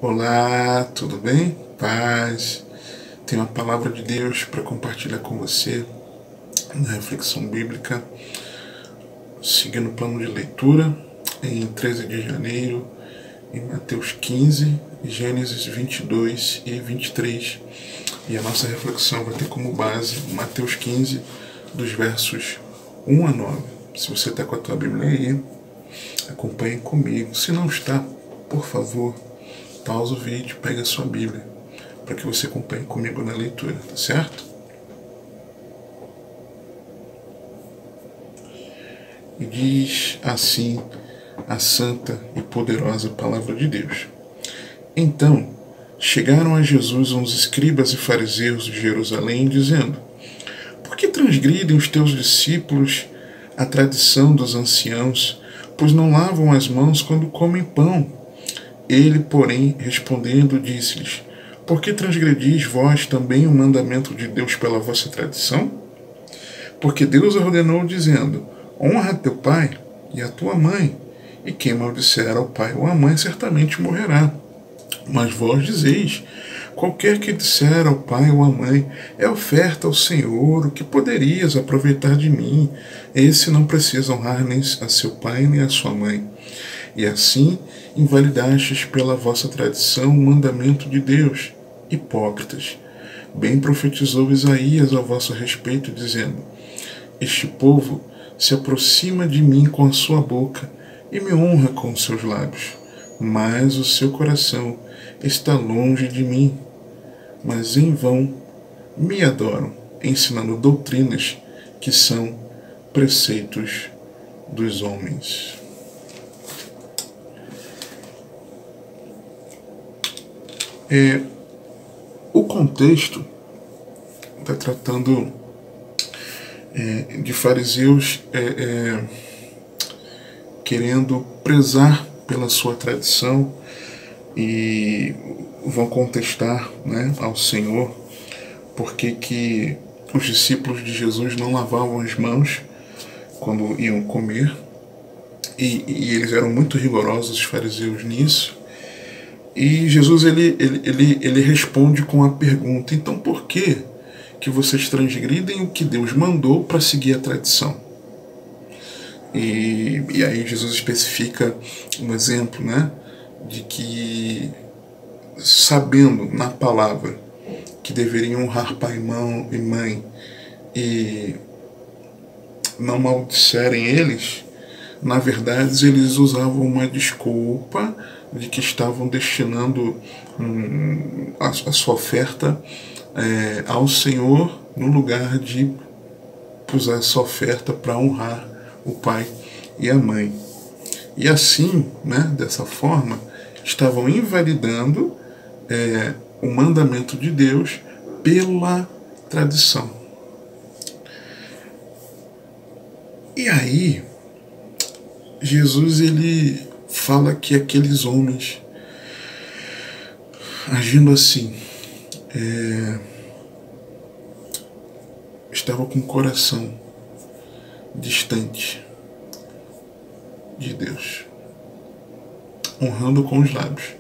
Olá, tudo bem? Paz. Tenho uma palavra de Deus para compartilhar com você na reflexão bíblica, seguindo o plano de leitura em 13 de janeiro, em Mateus 15, Gênesis 22 e 23. E a nossa reflexão vai ter como base Mateus 15, dos versos 1 a 9. Se você está com a tua Bíblia aí, acompanhe comigo. Se não está, por favor, pausa o vídeo, pega a sua Bíblia, para que você acompanhe comigo na leitura, tá certo? E diz assim a santa e poderosa palavra de Deus. Então, chegaram a Jesus uns escribas e fariseus de Jerusalém, dizendo: Por que transgridem os teus discípulos a tradição dos anciãos, pois não lavam as mãos quando comem pão? Ele, porém, respondendo, disse-lhes: Por que transgredis vós também o mandamento de Deus pela vossa tradição? Porque Deus ordenou, dizendo: Honra teu pai e a tua mãe, e quem maldisser ao pai ou à mãe certamente morrerá. Mas vós dizeis: Qualquer que disser ao pai ou à mãe, é oferta ao Senhor, o que poderias aproveitar de mim? Esse não precisa honrar nem a seu pai nem a sua mãe. E assim invalidastes pela vossa tradição o mandamento de Deus. Hipócritas! Bem profetizou Isaías a vosso respeito, dizendo: Este povo se aproxima de mim com a sua boca e me honra com os seus lábios, mas o seu coração está longe de mim. Mas em vão me adoram, ensinando doutrinas que são preceitos dos homens. O contexto está tratando de fariseus querendo prezar pela sua tradição e vão contestar, ao Senhor porque que os discípulos de Jesus não lavavam as mãos quando iam comer, e eles eram muito rigorosos, os fariseus, nisso. E Jesus ele responde com a pergunta: então por que vocês transgridem o que Deus mandou para seguir a tradição? E aí Jesus especifica um exemplo, de que, sabendo na palavra que deveriam honrar pai e mãe e não maldisserem eles, na verdade eles usavam uma desculpa de que estavam destinando a sua oferta ao Senhor, no lugar de usar essa oferta para honrar o pai e a mãe. E assim, dessa forma, estavam invalidando o mandamento de Deus pela tradição. E aí, Jesus ele fala que aqueles homens, agindo assim, estavam com o coração distante de Deus, honrando com os lábios,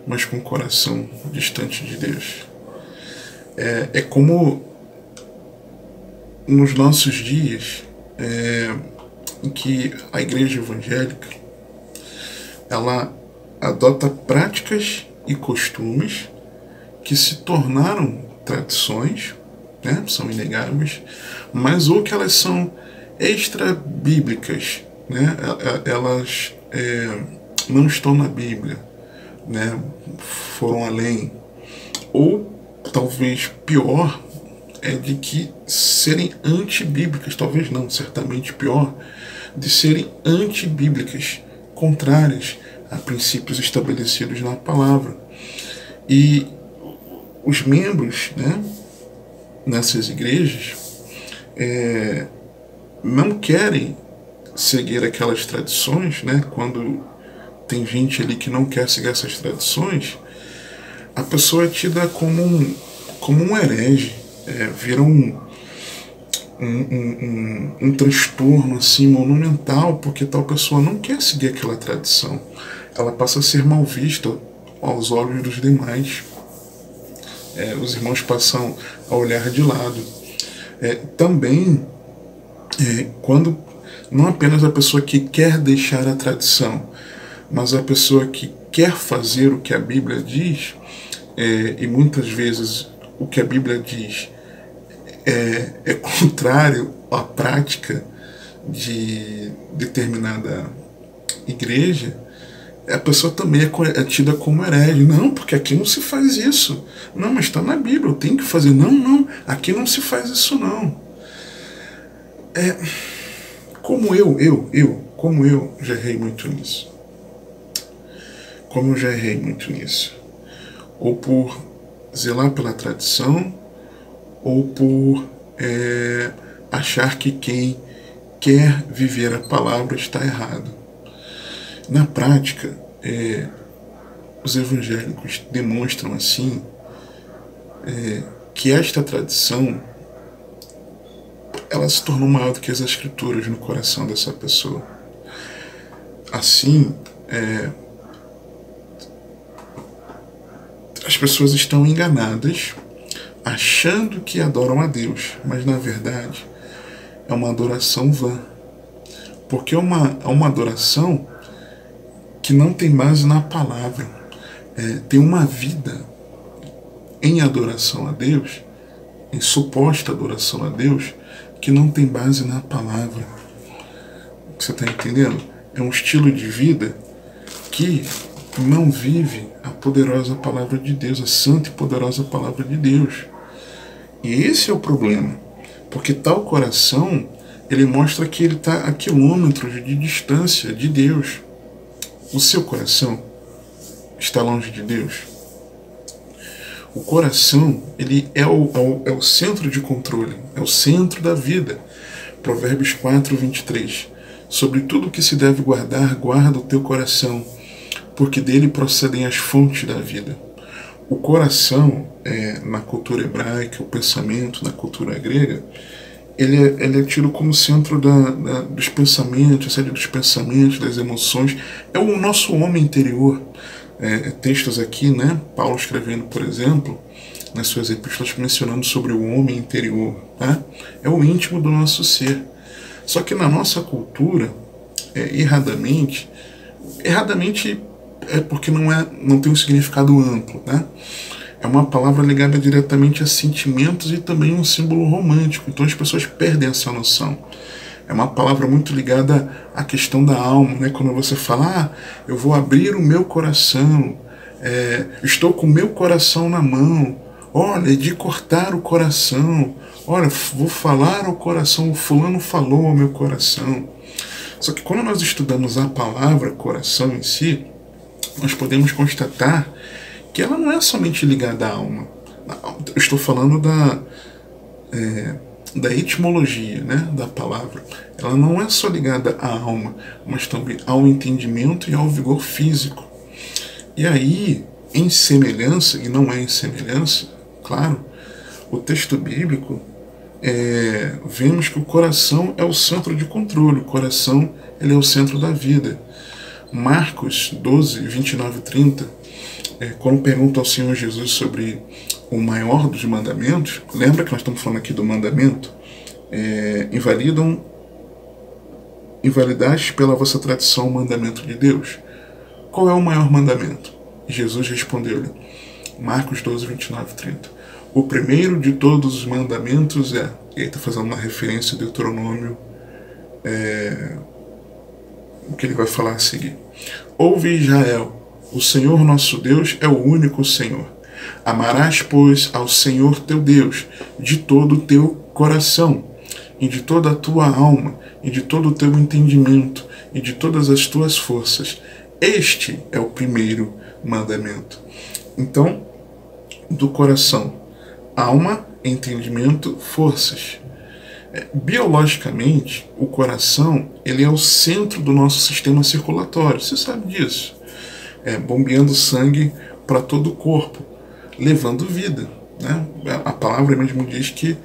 mas com o coração distante de Deus. É como nos nossos dias, em que a igreja evangélica ela adota práticas e costumes que se tornaram tradições, são inegáveis, mas ou que elas são extra-bíblicas, elas não estão na Bíblia, foram além, ou talvez pior, de que serem antibíblicas, talvez não, certamente pior, de serem antibíblicas, contrárias a princípios estabelecidos na palavra. E os membros, nessas igrejas, não querem seguir aquelas tradições, quando tem gente ali que não quer seguir essas tradições, a pessoa é tida como um herege, vira um transtorno assim, monumental, porque tal pessoa não quer seguir aquela tradição. Ela passa a ser mal vista aos olhos dos demais. Os irmãos passam a olhar de lado. Também, quando não apenas a pessoa que quer deixar a tradição, mas a pessoa que quer fazer o que a Bíblia diz, e muitas vezes o que a Bíblia diz é contrário à prática de determinada igreja, a pessoa também é tida como herege. Não, porque aqui não se faz isso. Não, mas está na Bíblia, eu tenho que fazer. Não, aqui não se faz isso não. Como eu já errei muito nisso. Ou por zelar pela tradição, ou por achar que quem quer viver a palavra está errado. Na prática, os evangélicos demonstram assim que esta tradição ela se tornou maior do que as escrituras no coração dessa pessoa. Assim, as pessoas estão enganadas, achando que adoram a Deus, mas na verdade é uma adoração vã. Porque é uma adoração que não tem base na palavra. Tem uma vida em adoração a Deus, em suposta adoração a Deus, que não tem base na palavra. Você está entendendo? É um estilo de vida que não vive a poderosa palavra de Deus, a santa e poderosa palavra de Deus. E esse é o problema, porque tal coração, ele mostra que ele está a quilômetros de distância de Deus. O seu coração está longe de Deus? O coração, ele é o centro de controle, é o centro da vida. Provérbios 4, 23. Sobre tudo que se deve guardar, guarda o teu coração, porque dele procedem as fontes da vida. O coração, na cultura hebraica, o pensamento, na cultura grega, ele é tido como centro dos pensamentos, sede dos pensamentos, das emoções. É o nosso homem interior. Textos aqui, né? Paulo escrevendo, por exemplo, nas suas epístolas, mencionando sobre o homem interior. Tá? É o íntimo do nosso ser. Só que na nossa cultura, erradamente é porque não tem um significado amplo, né? É uma palavra ligada diretamente a sentimentos e também um símbolo romântico. Então as pessoas perdem essa noção. É uma palavra muito ligada à questão da alma, né? Quando você fala, eu vou abrir o meu coração, estou com o meu coração na mão, olha, de cortar o coração, olha, vou falar ao coração, o fulano falou ao meu coração. Só que quando nós estudamos a palavra coração em si, nós podemos constatar que ela não é somente ligada à alma. Eu estou falando da etimologia, né, da palavra. Ela não é só ligada à alma, mas também ao entendimento e ao vigor físico. E aí, em semelhança, e não é em semelhança, claro, o texto bíblico, vemos que o coração é o centro de controle, o coração ele é o centro da vida. Marcos 12, 29 e 30, quando perguntam ao Senhor Jesus sobre o maior dos mandamentos, lembra que nós estamos falando aqui do mandamento? Invalidaste pela vossa tradição o mandamento de Deus. Qual é o maior mandamento? Jesus respondeu-lhe, Marcos 12, 29 e 30. O primeiro de todos os mandamentos ele está fazendo uma referência a Deuteronômio, o que ele vai falar a seguir. Ouve, Israel, o Senhor nosso Deus é o único Senhor. Amarás, pois, ao Senhor teu Deus de todo o teu coração, e de toda a tua alma, e de todo o teu entendimento, e de todas as tuas forças. Este é o primeiro mandamento. Então, do coração, alma, entendimento, forças. Biologicamente, o coração ele é o centro do nosso sistema circulatório. Você sabe disso. Bombeando sangue para todo o corpo, levando vida, né? A palavra mesmo diz que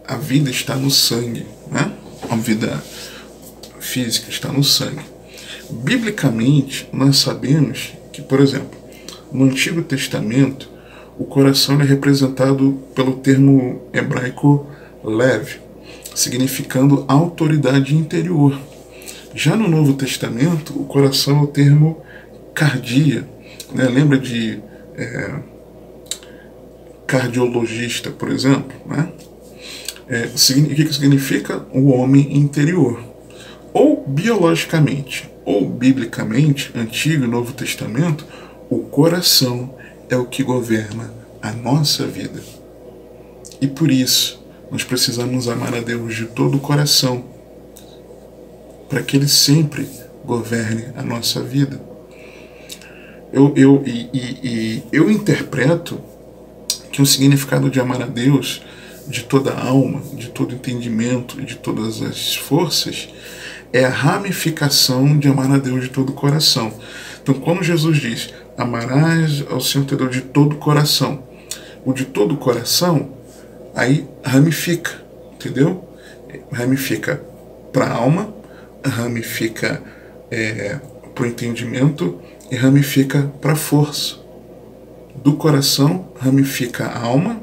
a vida está no sangue, né? A vida física está no sangue. Biblicamente, nós sabemos que, por exemplo, no Antigo Testamento, o coração é representado pelo termo hebraico lev, significando autoridade interior. Já no Novo Testamento, o coração é o termo cardia, né? Lembra de cardiologista, por exemplo, né? O que significa o homem interior? Ou biologicamente, ou biblicamente, Antigo e Novo Testamento, o coração é o que governa a nossa vida. E por isso, nós precisamos amar a Deus de todo o coração, para que Ele sempre governe a nossa vida. Eu interpreto que o significado de amar a Deus de toda a alma, de todo entendimento e de todas as forças é a ramificação de amar a Deus de todo o coração. Então, quando Jesus diz, amarás ao Senhor teu Deus de todo o coração, o de todo o coração, aí ramifica, entendeu? Ramifica para a alma, ramifica para o entendimento e ramifica para a força. Do coração, ramifica a alma,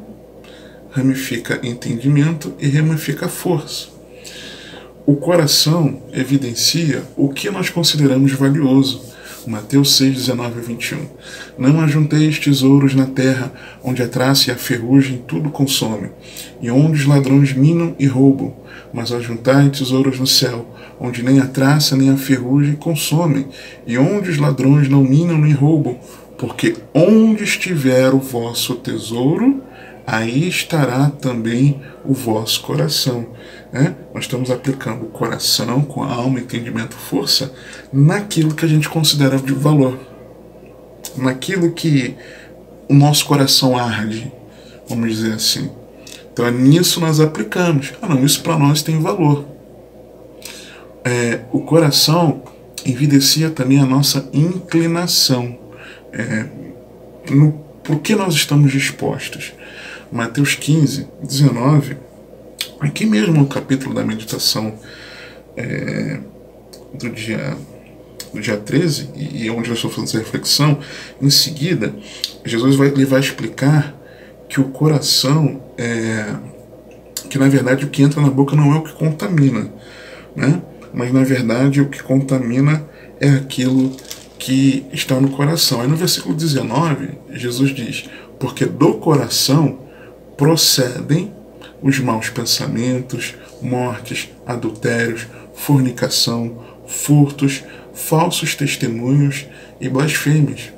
ramifica entendimento e ramifica a força. O coração evidencia o que nós consideramos valioso. Mateus 6, 19 a 21. Não ajunteis tesouros na terra, onde a traça e a ferrugem tudo consomem, e onde os ladrões minam e roubam, mas ajuntai tesouros no céu, onde nem a traça nem a ferrugem consomem, e onde os ladrões não minam nem roubam, porque onde estiver o vosso tesouro, aí estará também o vosso coração. Nós estamos aplicando o coração com a alma, entendimento, força, naquilo que a gente considera de valor, naquilo que o nosso coração arde, vamos dizer assim. Então é nisso nós aplicamos. Não, isso para nós tem valor. O coração evidencia também a nossa inclinação, por que nós estamos dispostos. Mateus 15, 19, aqui mesmo no capítulo da meditação do dia 13, e onde eu estou fazendo essa reflexão, em seguida, Jesus vai explicar que o coração, que na verdade o que entra na boca não é o que contamina, né? Mas na verdade o que contamina é aquilo que está no coração. Aí no versículo 19, Jesus diz, porque do coração procedem os maus pensamentos, mortes, adultérios, fornicação, furtos, falsos testemunhos e blasfêmias.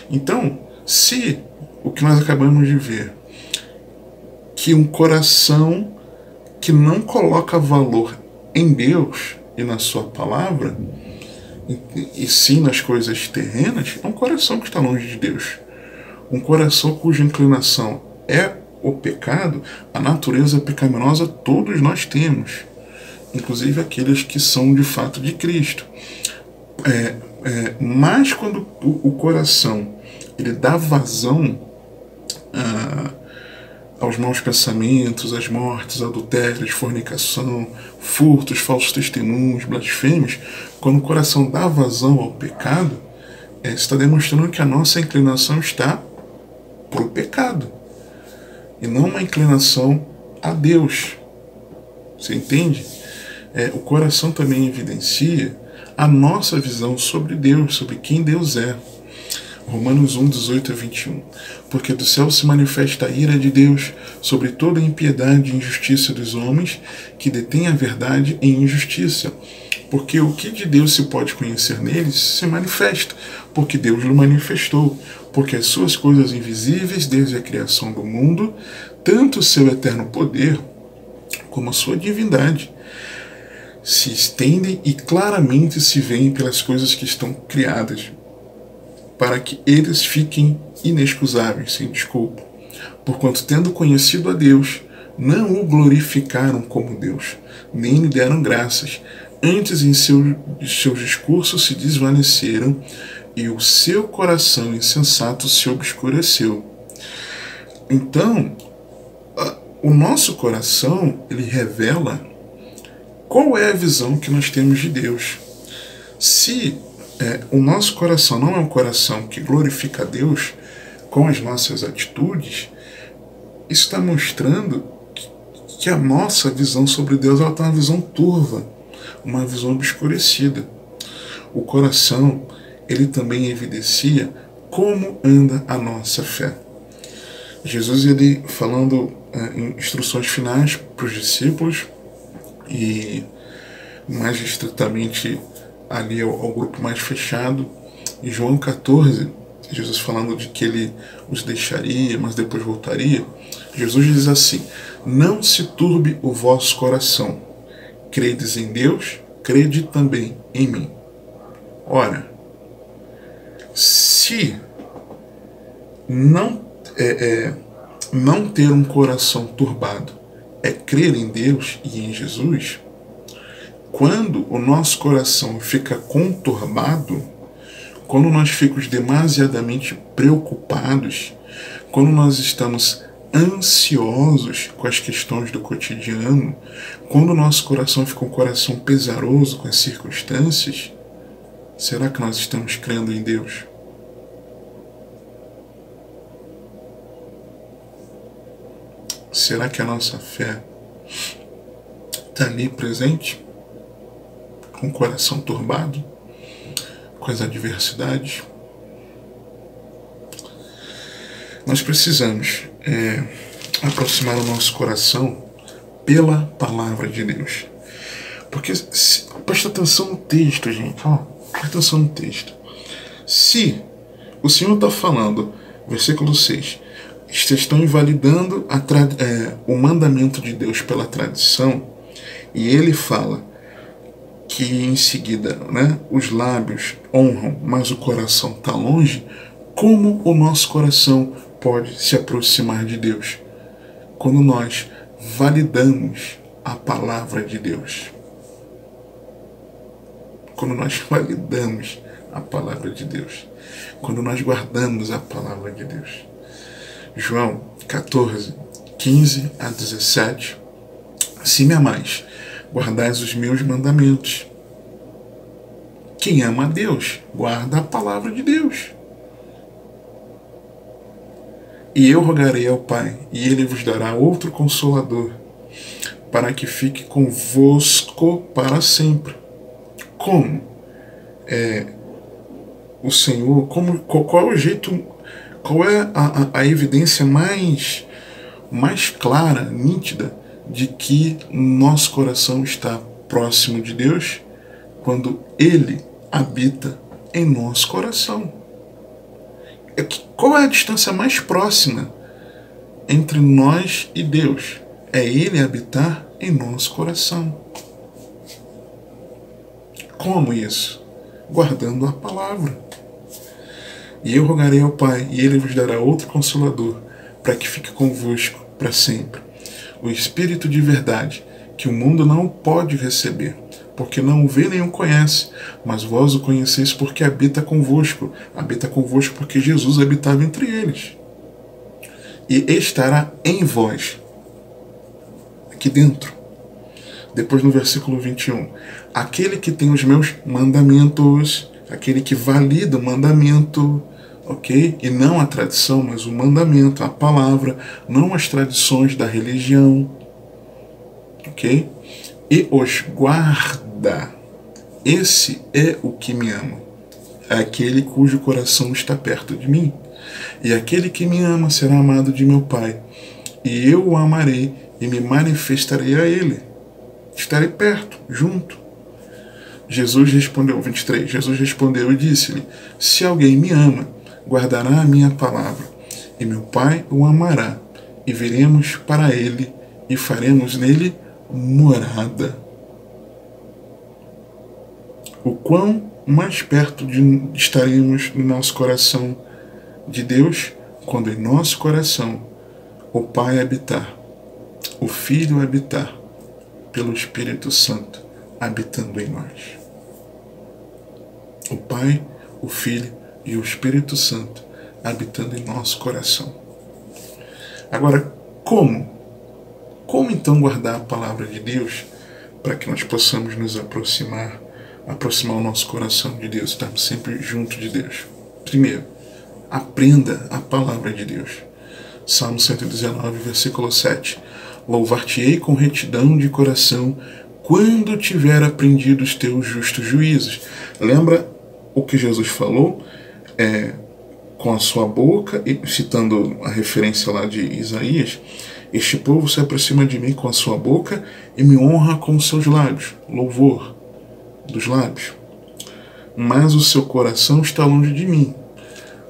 Então, se o que nós acabamos de ver, que um coração que não coloca valor em Deus e na sua palavra, e sim nas coisas terrenas, é um coração que está longe de Deus. Um coração cuja inclinação é o pecado, a natureza pecaminosa todos nós temos, inclusive aqueles que são de fato de Cristo. Mas quando o coração ele dá vazão aos maus pensamentos, às mortes, adultérios, fornicação, furtos, falsos testemunhos, blasfêmios, quando o coração dá vazão ao pecado, está demonstrando que a nossa inclinação está para o pecado e não uma inclinação a Deus. Você entende? O coração também evidencia a nossa visão sobre Deus, sobre quem Deus é. Romanos 1, 18 a 21. Porque do céu se manifesta a ira de Deus sobre toda a impiedade e injustiça dos homens que detêm a verdade em injustiça. Porque o que de Deus se pode conhecer neles se manifesta, porque Deus o manifestou. Porque as suas coisas invisíveis, desde a criação do mundo, tanto o seu eterno poder como a sua divindade, se estendem e claramente se veem pelas coisas que estão criadas, para que eles fiquem inexcusáveis, sem desculpa. Porquanto, tendo conhecido a Deus, não o glorificaram como Deus, nem lhe deram graças. Antes, em seus discursos se desvaneceram, e o seu coração insensato se obscureceu. Então, o nosso coração, ele revela qual é a visão que nós temos de Deus. Se o nosso coração não é um coração que glorifica a Deus com as nossas atitudes, isso está mostrando que a nossa visão sobre Deus está uma visão turva, uma visão obscurecida. O coração, ele também evidencia como anda a nossa fé. Jesus, ele falando em instruções finais para os discípulos e mais estritamente ali ao grupo mais fechado, em João 14, Jesus falando de que ele os deixaria, mas depois voltaria, Jesus diz assim: não se turbe o vosso coração, credes em Deus, crede também em mim. Ora, se não ter um coração turbado é crer em Deus e em Jesus, quando o nosso coração fica conturbado, quando nós ficamos demasiadamente preocupados, quando nós estamos ansiosos com as questões do cotidiano, quando o nosso coração fica um coração pesaroso com as circunstâncias, será que nós estamos crendo em Deus? Será que a nossa fé está ali presente? Com o coração turbado? Com as adversidades? Nós precisamos aproximar o nosso coração pela palavra de Deus. Porque, presta atenção no texto, gente. Presta atenção no texto. Se o Senhor está falando, versículo 6, vocês estão invalidando o mandamento de Deus pela tradição, e ele fala que em seguida, os lábios honram, mas o coração está longe, como o nosso coração pode se aproximar de Deus? Quando nós validamos a palavra de Deus. Quando nós validamos a palavra de Deus. Quando nós guardamos a palavra de Deus. João 14, 15 a 17. Se me amais, guardais os meus mandamentos. Quem ama a Deus, guarda a palavra de Deus. E eu rogarei ao Pai, e Ele vos dará outro Consolador, para que fique convosco para sempre. Como? O Senhor, qual é o jeito, qual é a evidência mais clara, nítida, de que nosso coração está próximo de Deus? Quando Ele habita em nosso coração. Qual é a distância mais próxima entre nós e Deus? É Ele habitar em nosso coração. Como isso? Guardando a palavra. E eu rogarei ao Pai, e Ele vos dará outro Consolador, para que fique convosco para sempre. O Espírito de verdade, que o mundo não pode receber, porque não o vê nem o conhece, mas vós o conheceis porque habita convosco porque Jesus habitava entre eles, e estará em vós, aqui dentro. Depois no versículo 21, aquele que tem os meus mandamentos, aquele que valida o mandamento, ok? E não a tradição, mas o mandamento, a palavra, não as tradições da religião, ok? E os guarda. Esse é o que me ama. É aquele cujo coração está perto de mim. E aquele que me ama será amado de meu Pai. E eu o amarei e me manifestarei a ele. Estarei perto, junto. Jesus respondeu, 23, Jesus respondeu e disse-lhe: se alguém me ama, guardará a minha palavra, e meu Pai o amará, e viremos para ele, e faremos nele morada. O quão mais perto estaremos no nosso coração de Deus, quando em nosso coração o Pai habitar, o Filho habitar, pelo Espírito Santo habitando em nós. O Pai, o Filho e o Espírito Santo habitando em nosso coração. Agora, como? Como então guardar a palavra de Deus para que nós possamos nos aproximar aproximar o nosso coração de Deus, estarmos sempre junto de Deus? Primeiro, aprenda a palavra de Deus. Salmo 119, versículo 7. Louvar-te-ei com retidão de coração quando tiver aprendido os teus justos juízos. Lembra o que Jesus falou? Com a sua boca, citando a referência lá de Isaías, este povo se aproxima de mim com a sua boca e me honra com os seus lábios, louvor dos lábios. Mas o seu coração está longe de mim.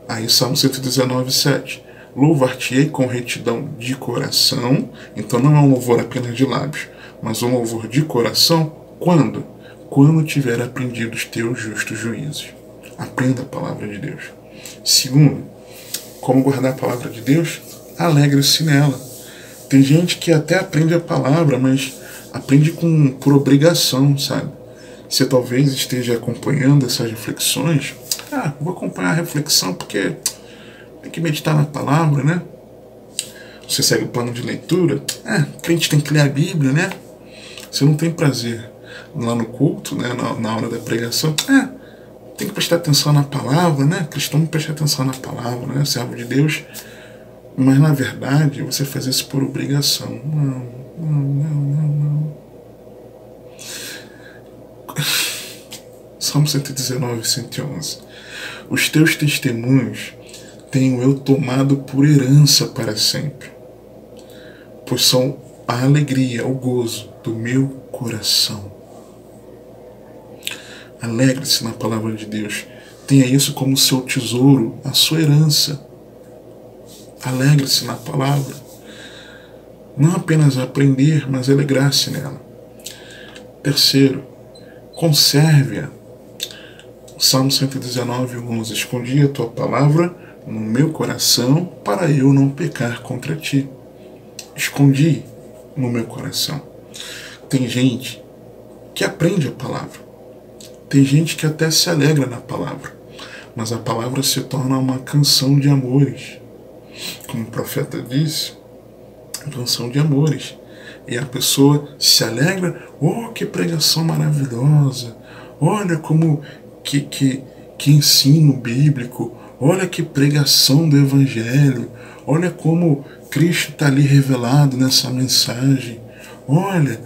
Aí Salmo 119, 7. Louvar-te-ei com retidão de coração. Então não é um louvor apenas de lábios, mas um louvor de coração. Quando? Quando tiver aprendido os teus justos juízos. Aprenda a palavra de Deus. Segundo, como guardar a palavra de Deus? Alegre-se nela. Tem gente que até aprende a palavra, mas aprende por obrigação, sabe? Você talvez esteja acompanhando essas reflexões. Vou acompanhar a reflexão porque tem que meditar na palavra, né? Você segue o plano de leitura. Crente tem que ler a Bíblia, né? Você não tem prazer lá no culto, né? Na hora da pregação. Tem que prestar atenção na palavra, né? Cristão presta atenção na palavra, né? Servo de Deus. Mas na verdade, você faz isso por obrigação. Não. Salmo 119, 111. Os teus testemunhos tenho eu tomado por herança para sempre, pois são a alegria, o gozo do meu coração. Alegre-se na palavra de Deus. Tenha isso como seu tesouro, a sua herança. Alegre-se na palavra. Não apenas aprender, mas alegrar-se nela. Terceiro, conserve-a. Salmo 119, 11. Escondi a tua palavra no meu coração para eu não pecar contra ti. Escondi no meu coração. Tem gente que aprende a palavra. Tem gente que até se alegra na palavra. Mas a palavra se torna uma canção de amores. Como o profeta disse, canção de amores. E a pessoa se alegra. Oh, que pregação maravilhosa. Olha como que ensino bíblico. Olha que pregação do Evangelho. Olha como Cristo está ali revelado nessa mensagem. Olha,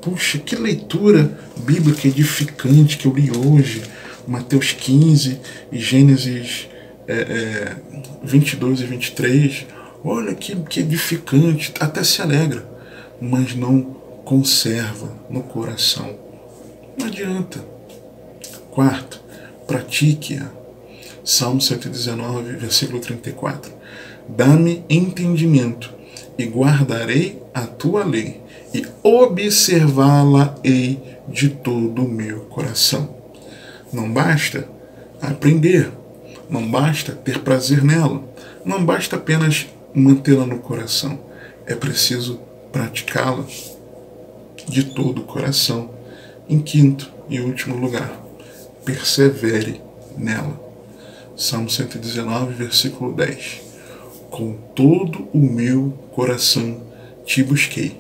puxa, que leitura bíblica edificante que eu li hoje. Mateus 15 e Gênesis 22 e 23. Olha que edificante. Até se alegra, mas não conserva no coração. Não adianta. Quarto, pratique-a. Salmo 119, versículo 34. Dá-me entendimento e guardarei a tua lei e observá-la-ei de todo o meu coração. Não basta aprender, não basta ter prazer nela, não basta apenas mantê-la no coração. É preciso praticá-la de todo o coração. Em quinto e último lugar, persevere nela. Salmo 119, versículo 10. Com todo o meu coração te busquei.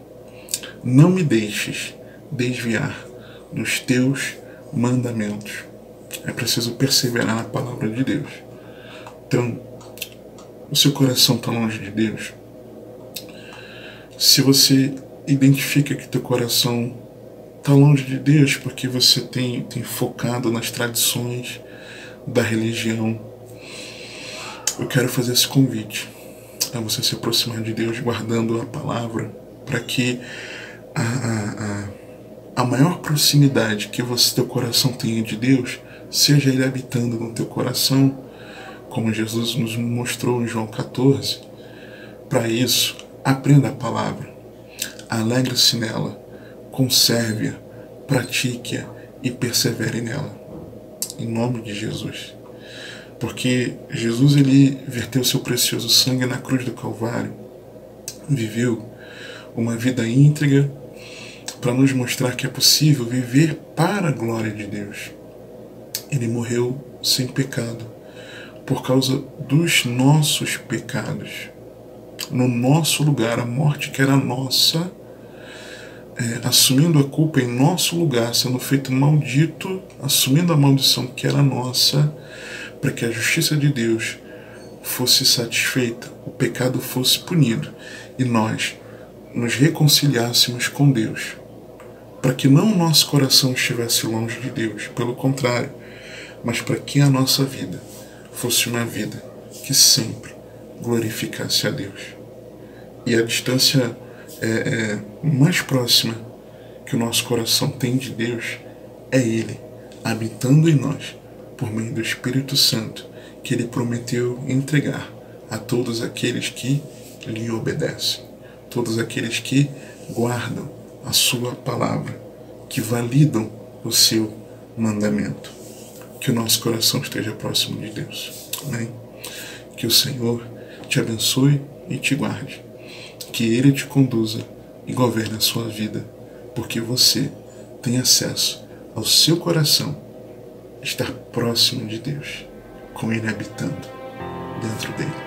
Não me deixes desviar dos teus mandamentos. É preciso perseverar na palavra de Deus. Então, o seu coração está longe de Deus? Se você identifica que teu coração está longe de Deus porque você tem focado nas tradições da religião, eu quero fazer esse convite a você se aproximar de Deus guardando a palavra, para que a maior proximidade que teu coração tenha de Deus seja Ele habitando no teu coração, como Jesus nos mostrou em João 14. Para isso, aprenda a palavra, alegre-se nela, conserve-a, pratique-a e persevere nela. Em nome de Jesus. Porque Jesus, ele verteu seu precioso sangue na cruz do Calvário, viveu uma vida íntegra para nos mostrar que é possível viver para a glória de Deus. Ele morreu sem pecado por causa dos nossos pecados. No nosso lugar, a morte que era nossa, assumindo a culpa em nosso lugar, sendo feito maldito, assumindo a maldição que era nossa, para que a justiça de Deus fosse satisfeita, o pecado fosse punido e nós nos reconciliássemos com Deus, para que não o nosso coração estivesse longe de Deus, pelo contrário, mas para que a nossa vida fosse uma vida que sempre glorificasse a Deus. E a distância mais próxima que o nosso coração tem de Deus é Ele habitando em nós por meio do Espírito Santo que Ele prometeu entregar a todos aqueles que lhe obedecem, todos aqueles que guardam a sua palavra, que validam o seu mandamento. Que o nosso coração esteja próximo de Deus. Amém? Que o Senhor te abençoe e te guarde. Que Ele te conduza e governe a sua vida, porque você tem acesso ao seu coração estar próximo de Deus, com Ele habitando dentro dele.